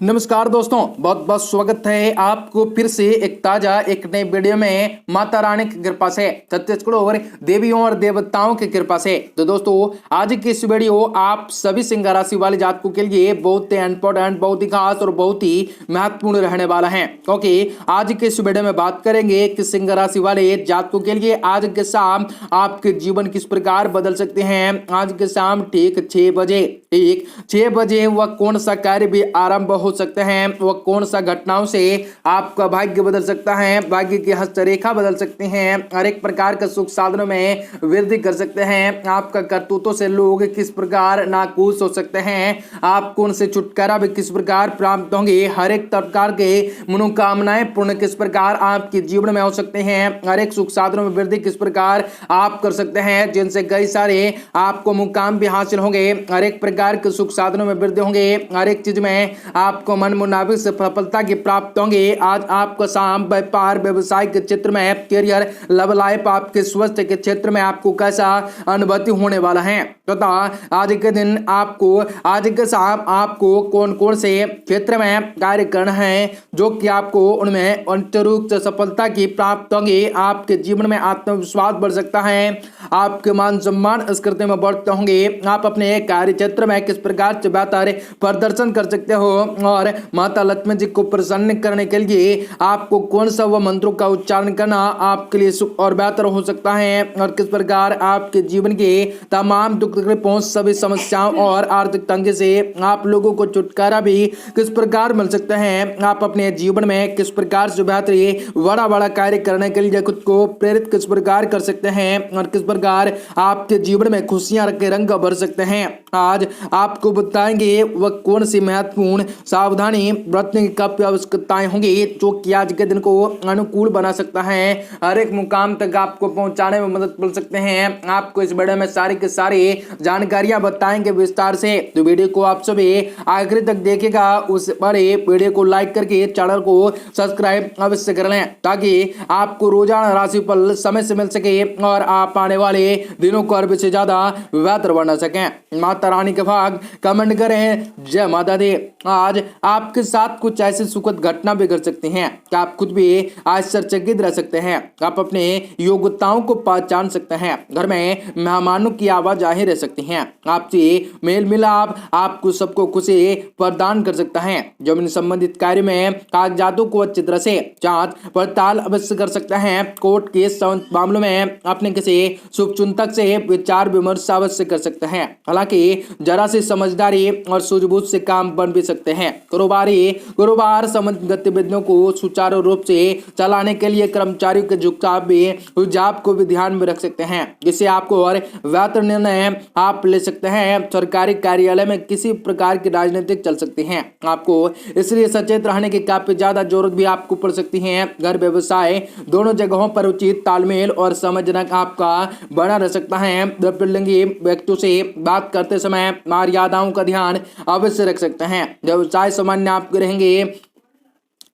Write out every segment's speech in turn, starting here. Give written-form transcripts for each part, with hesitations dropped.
नमस्कार दोस्तों, बहुत बहुत स्वागत है आपको फिर से एक ताजा एक नए वीडियो में माता रानी की कृपा से, छत्तीसगढ़ और देवियों और देवताओं की कृपा से। तो दोस्तों, आज की इस वीडियो आप सभी सिंह राशि वाले जातकों के लिए बहुत ही इंपॉर्टेंट, बहुत ही खास और बहुत ही महत्वपूर्ण रहने वाला है, क्योंकि आज के इस वीडियो में बात करेंगे कि सिंह राशि वाले जातकों के लिए आज के शाम आपके जीवन किस प्रकार बदल सकते हैं। आज के शाम ठीक 6 बजे वह कौन सा कार्य भी आरंभ हो सकते हैं, वह कौन सा घटनाओं से आपका भाग्य बदल सकता है, भाग्य की हस्तरेखा बदल सकती हैं, हर एक प्रकार का सुख साधनों में वृद्धि कर सकते हैं। आपका करतूतों से लोग किस प्रकार नाखुश हो सकते हैं, आपको उनसे छुटकारा भी किस प्रकार प्राप्त होंगे, हर एक प्रकार के मनोकामनाएं पूर्ण किस प्रकार आपके जीवन में हो सकते हैं, हर एक सुख साधनों में वृद्धि किस प्रकार आप कर सकते हैं, जिनसे कई सारे आपको मुकाम भी हासिल होंगे, हर एक प्रकार के सुख साधनों में वृद्धि होंगे, हर एक चीज में आपको मन मुताबिक से सफलता की प्राप्त होंगे। आज आपका शाम व्यापार व्यवसाय के क्षेत्र में, करियर लव लाइफ, आपके स्वास्थ्य के क्षेत्र में आपको कैसा अनुभूति होने वाला है तथा आज के दिन आपको आज के शाम आपको कौन कौन से क्षेत्र में कार्य करना है जो कि आपको उनमें अंतरूप सफलता की प्राप्त होंगे। आपके जीवन में आत्मविश्वास बढ़ सकता है, आपके मान सम्मान इस कृत्य में बढ़ते होंगे, आप अपने कार्य क्षेत्र में किस प्रकार से बेहतर प्रदर्शन कर सकते हो और माता लक्ष्मी जी को प्रसन्न करने के लिए आपको कौन सा वह मंत्रों का उच्चारण करना आपके लिए सुख और बेहतर हो सकता है और किस प्रकार आपके जीवन के तमाम दुख पहुंच सभी समस्याओं और आर्थिक तंगी से आप लोगों को छुटकारा भी किस प्रकार मिल सकता है। आप अपने जीवन में किस प्रकार से बेहतर बड़ा बड़ा कार्य करने के लिए खुद को प्रेरित किस प्रकार कर सकते हैं और किस प्रकार आपके जीवन में खुशियां के रंग भर सकते हैं। आज आपको बताएंगे वह कौन सी महत्वपूर्ण सावधानी बरतने की कब आवश्यकताएं होंगी जो कि आज के दिन को अनुकूल बना सकता है, हर एक मुकाम तक आपको पहुंचाने में मदद मिल सकते हैं। आपको इस वीडियो में सारी के सारी जानकारियां बताएंगे विस्तार से, तो वीडियो को आप सभी आखिर तक देखेगा। उस पर वीडियो को लाइक करके चैनल को सब्सक्राइब अवश्य कर लें ताकि आपको रोजाना राशिफल समय से मिल सके और आप आने वाले दिनों को अरब से ज्यादा बेहतर बना सकें। माता रानी के भाग कमेंट करें। जय माता दी। आज आपके साथ कुछ ऐसी सुखद घटना भी कर सकती हैं कि आप खुद भी आश्चर्यचकित रह सकते हैं। आप अपने योग्यताओं को पहचान सकते हैं, घर में मेहमानों की आवाज आ ही रह सकती हैं, आपसे मेल मिलाप आपको सबको खुशी प्रदान कर सकता है। जमीन संबंधित कार्य में कागजातों को अच्छी तरह से जांच पड़ताल अवश्य कर सकते हैं। कोर्ट केस मामलों में अपने किसी शुभचिंतक से विचार विमर्श अवश्य कर सकते हैं, हालांकि जरा सी समझदारी और सूझबूझ से काम बन भी सकते हैं। कारोबार संबंधित गतिविधियों को सुचारू रूप से चलाने के लिए कर्मचारियों के झुकाव को भी ध्यान में रख सकते हैं, जिससे आपको और बेहतर निर्णय आप ले सकते हैं। सरकारी कार्यालय में किसी प्रकार की राजनीतिक चल सकती है, आपको इसलिए सचेत रहने की काफी ज्यादा जरूरत भी आपको पड़ सकती है। घर व्यवसाय दोनों जगहों पर उचित तालमेल और समझना आपका बना रह सकता है। द्विलिंगी व्यक्तियों से बात करते समय मर्यादाओं का ध्यान अवश्य रख सकते हैं। व्यवसाय सामान्य आपके रहेंगे,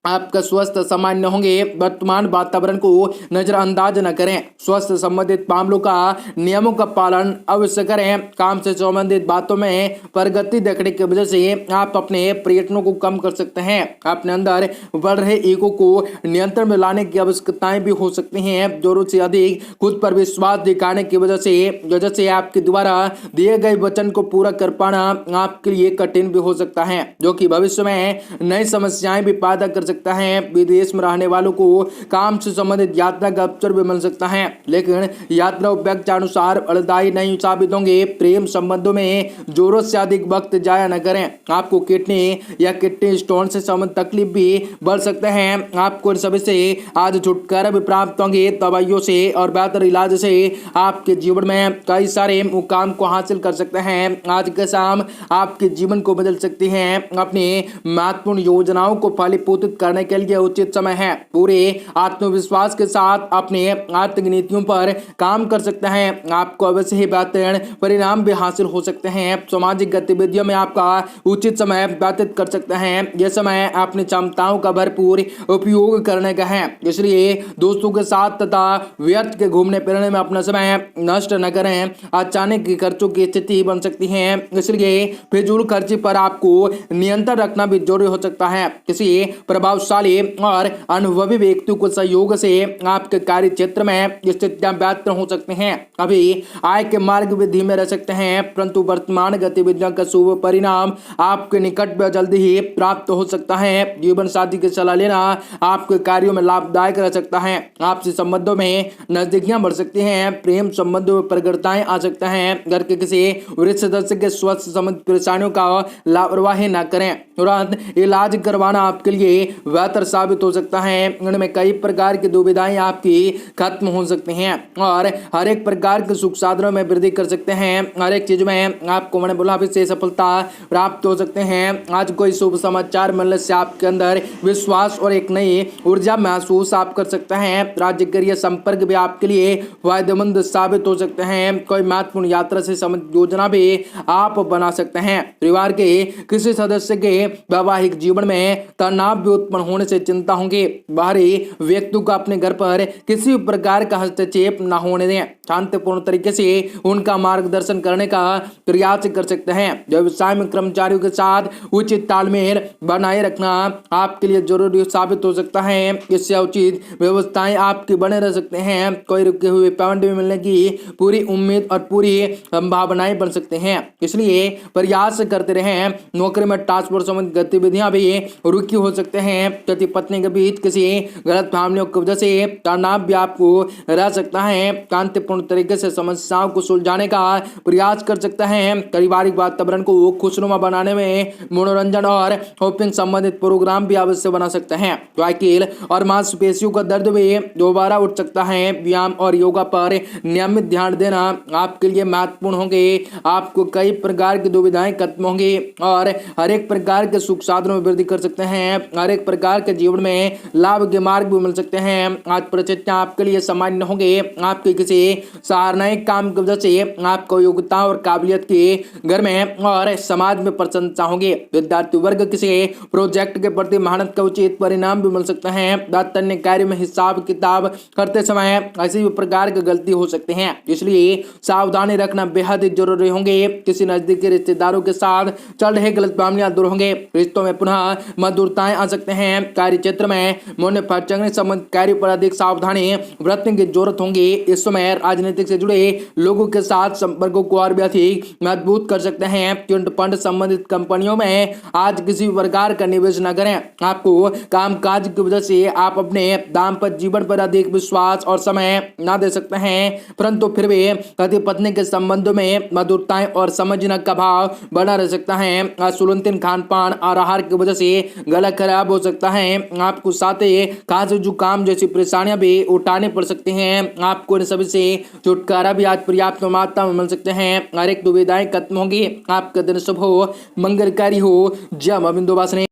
आपका स्वास्थ्य सामान्य होंगे। वर्तमान वातावरण को नजरअंदाज न करें, स्वास्थ्य संबंधित मामलों का नियमों का पालन अवश्य करें। काम से संबंधित बातों में प्रगति देखने की वजह से आप अपने प्रयत्नों को कम कर सकते हैं। अपने अंदर बढ़ रहे ईगो को नियंत्रण में लाने की आवश्यकताएं भी हो सकती हैं। जरूरत से अधिक खुद पर विश्वास दिखाने की वजह से आपके द्वारा दिए गए वचन को पूरा कर पाना आपके लिए कठिन भी हो सकता है, जो कि भविष्य में नई समस्याएं भी पैदा कर सकता है। विदेश में रहने वालों को काम से संबंधित यात्रा का अवसर भी मिल सकता है, लेकिन यात्रा उपयुक्त अनुसार फलदायी नहीं साबित होंगे। प्रेम संबंधों में जरूरत से अधिक वक्त जाया न करें, आपको किडनी या किडनी स्टोन से संबंधित तकलीफ भी बढ़ सकते हैं। आपको इन सभी से आज छुटकारा भी प्राप्त होंगे। दवाइयों से और बेहतर इलाज से आपके जीवन में कई सारे मुकाम को हासिल कर सकते हैं। आज के शाम आपके जीवन को बदल सकती हैं। अपनी महत्वपूर्ण योजनाओं को फलीभूत करने के लिए उचित समय है। पूरे आत्मविश्वास के साथ अपने आर्थिक नीतियों पर काम कर सकते हैं। आपको अवश्य ही बेहतर परिणाम भी हासिल हो सकते हैं। सामाजिक गतिविधियों में आपका उचित समय व्यतीत कर सकते हैं। यह समय अपनी क्षमताओं का भरपूर उपयोग करने का है, इसलिए दोस्तों के साथ तथा व्यर्थ के घूमने फिरने में अपना समय नष्ट न करें। अचानक की खर्चों की स्थिति बन सकती है, इसलिए फिजूल खर्ची पर आपको नियंत्रण रखना भी जरूरी हो सकता है। किसी प्रभावशाली और अनुभवी व्यक्ति को सहयोग से आपके कार्य क्षेत्र में स्थितियां बेहतर हो सकती हैं। अभी आय के मार्ग भी धीमे रह सकते हैं, परंतु वर्तमान गतिविधियों का शुभ परिणाम आपके निकट में जल्दी ही प्राप्त हो सकता है। जीवन साथी की सलाह लेना आपके कार्यों में लाभदायक रह सकता है। आपसी संबंधों में नजदीकियां बढ़ सकती हैं। प्रेम संबंधों में प्रगड़ताएं आ सकते हैं। घर के किसी वृद्ध सदस्य के स्वास्थ्य संबंधित परेशानियों का लापरवाही न करें। तुरंत इलाज करवाना आपके लिए बेहतर साबित हो सकता है। उनमें कई प्रकार की दुविधाएं आपकी खत्म हो सकती हैं और हर एक प्रकार के सुख साधनों में वृद्धि कर सकते हैं। हर एक चीज में आपको मनोबल से सफलता प्राप्त हो सकते हैं। आज कोई शुभ समाचार मिलने से आपके अंदर विश्वास और एक नई ऊर्जा महसूस आप कर सकते हैं। राज्य संपर्क भी आपके लिए फायदेमंद साबित हो सकते हैं। कोई महत्वपूर्ण यात्रा से संबंधित योजना भी आप बना सकते हैं। परिवार के किसी सदस्य के वैवाहिक जीवन में तनाव भी उत्पन्न होने से चिंता होंगी। बाहरी व्यक्ति को अपने घर पर किसी भी प्रकार का हस्तक्षेप न होने दें। शांतिपूर्ण तरीके से उनका मार्गदर्शन करने का प्रयास कर सकते हैं। व्यवसाय में कर्मचारियों के साथ उचित तालमेल बनाए रखना आपके लिए जरूरी साबित हो सकता है। इससे उचित व्यवस्थाएं आपके बने रह सकते हैं। कोई रुके हुए पेमेंट भी मिलने की पूरी उम्मीद और पूरी संभावनाएं बन सकते हैं, इसलिए प्रयास करते रहें। नौकरी में टास्क फोर्स संबंधित गतिविधियां भी रुकी हो सकते हैं। पति पत्नी के बीच किसी गलत फहमियों की वजह से तनाव भी आपको रह सकता है। शांतिपूर्ण तरीके से समस्याओं को सुलझाने का प्रयास कर सकते हैं। पारिवारिक वातावरण को खुशनुमा बनाने में मनोरंजन और शॉपिंग संबंधित प्रोग्राम भी अवश्य बना सकते हैं। साइकिल और मांसपेशियों का दर्द भी दोबारा उठ सकता है। व्यायाम और योगा पर नियमित ध्यान देना आपके लिए महत्वपूर्ण होंगे। आपको कई प्रकार की दुविधाएं खत्म होंगी और हर एक प्रकार के सुख साधनों में वृद्धि कर सकते हैं। हर एक प्रकार के जीवन में लाभ के मार्ग भी मिल सकते हैं। आज परिस्थितियां आपके लिए सामान्य होंगे। आपके किसी सराहनीय काम की वजह से आपको योग्यता और काबिलियत की घर में और समाज में प्रशंसा होगी। विद्यार्थी वर्ग किसी प्रोजेक्ट के प्रति मेहनत का उचित परिणाम भी मिल सकता है। अन्य कार्य में हिसाब किताब करते समय ऐसी भी प्रकार की गलती हो सकती है, इसलिए सावधानी रखना बेहद जरूरी होंगे। किसी नजदीकी रिश्तेदारों के साथ चल रहे गलतफहमियां दूर होंगे। रिश्तों में पुनः मधुरताएं आ सकते हैं। कार्य क्षेत्र में मैन्युफैक्चरिंग संबंधित कार्य पर अधिक सावधानी बरतने की जरूरत होगी। इस समय राजनीतिक से जुड़े लोगों के साथ संपर्कों को और भी अधिक मजबूत कर सकते हैं। चिट फंड संबंधित कंपनियों में आज किसी प्रकार का निवेश न करें। आपको कामकाज की वजह से आप अपने दाम्पत्य जीवन पर अधिक विश्वास और समय न दे सकते हैं, परंतु फिर भी पति पत्नी के संबंधों में मधुरताएं और समझने का भाव बना रह सकता है। असुलंतिन खान पान और आहार की वजह से गला खराब हो सकता है। आपको साथ ही खांसी जुकाम जैसी परेशानियां भी उठानी पड़ सकती हैं। आपको इन सभी से छुटकारा भी आज पर्याप्त मात्रा में मिल सकते हैं। हर एक दुविधाएं खत्म होंगी। आपका दिन शुभ हो, मंगलकारी हो। जय मां विंध्यवासिनी।